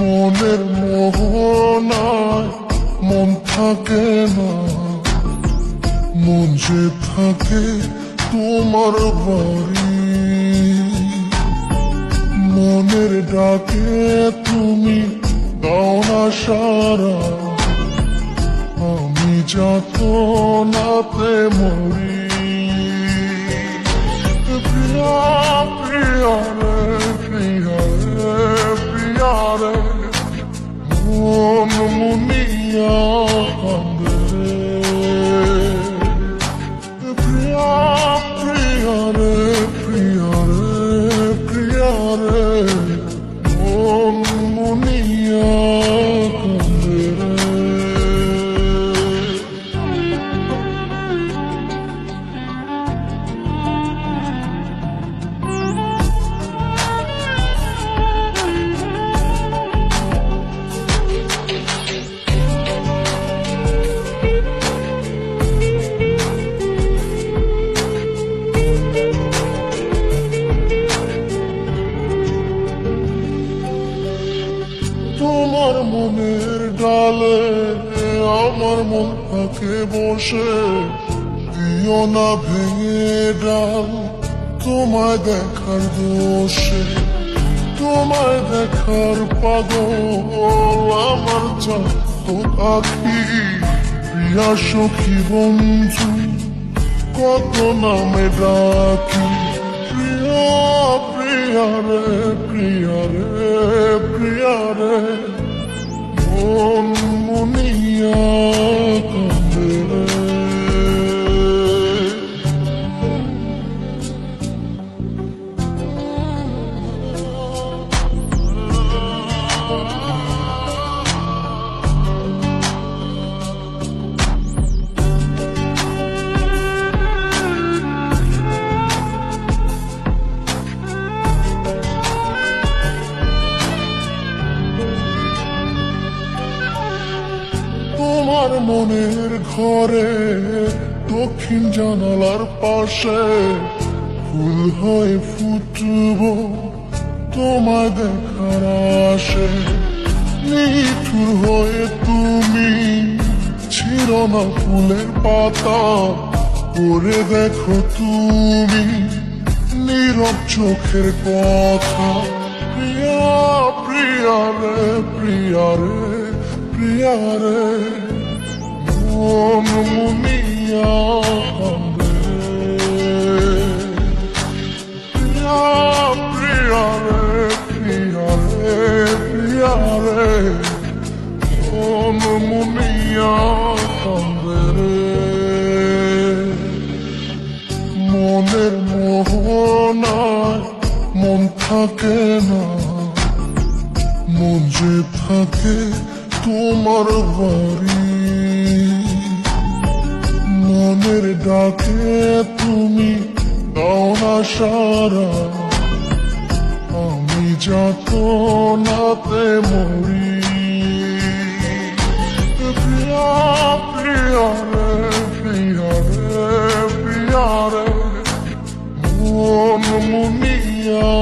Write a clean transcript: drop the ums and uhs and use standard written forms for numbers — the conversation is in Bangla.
মনের মোহনায় মন থাকে না, মন যে থাকে তোমার বাড়ি। মনের ডাকে তুমি দাও না সারা, আমি যাতনাতে মরি। প্রিয়া প্রিয়া রে, প্রিয়া রে, প্রিয়া রে, মন মুনিয়া কান্দে রে। প্রিয়া প্রিয়া রে, প্রিয়া রে, প্রিয়া রে, মন মুনিয়া কান্দে রে। তোমার মনের ডালে আমার মন থাকে বসে, দিও না ভেঙে ডাল তোমায় দেখার দোষে। তোমায় দেখার পাগল আমার চাঁদ আখি। প্রিয়া সখী বন্ধু কত নামে ডাকি। প্রিয়া প্রিয়া রে, প্রিয়া রে, প্রিয়া রে, মন মুনিয়া কান্দে রে। তোমার মনের ঘরে দক্ষিণ জানালার পাশে ফুল হয়ে ফুটব তোমায় দেখার আশে। নিঠুর হয়ে তুমি ছিঁড়ো না ফুলের পাতা, পড়ে দেখো তুমি নীরব চোখের কথা। প্রিয়া প্রিয়া রে, প্রিয়া রে, প্রিয়া রে, মন মুনিয়া কান্দে রে। প্রিয়া প্রিয়া রে, প্রিয়া রে, প্রিয়া রে, মন মুনিয়া কান্দে রে। মনের মোহনায় মন থাকে না, মন যে থাকে তোমার বাড়ি। মনের ডাকে তুমি দাও না সারা, আমি যাতনাতে মরি। প্রিয়া প্রিয়া রে, প্রিয়া রে, প্রিয়া রে, মন মুনিয়া।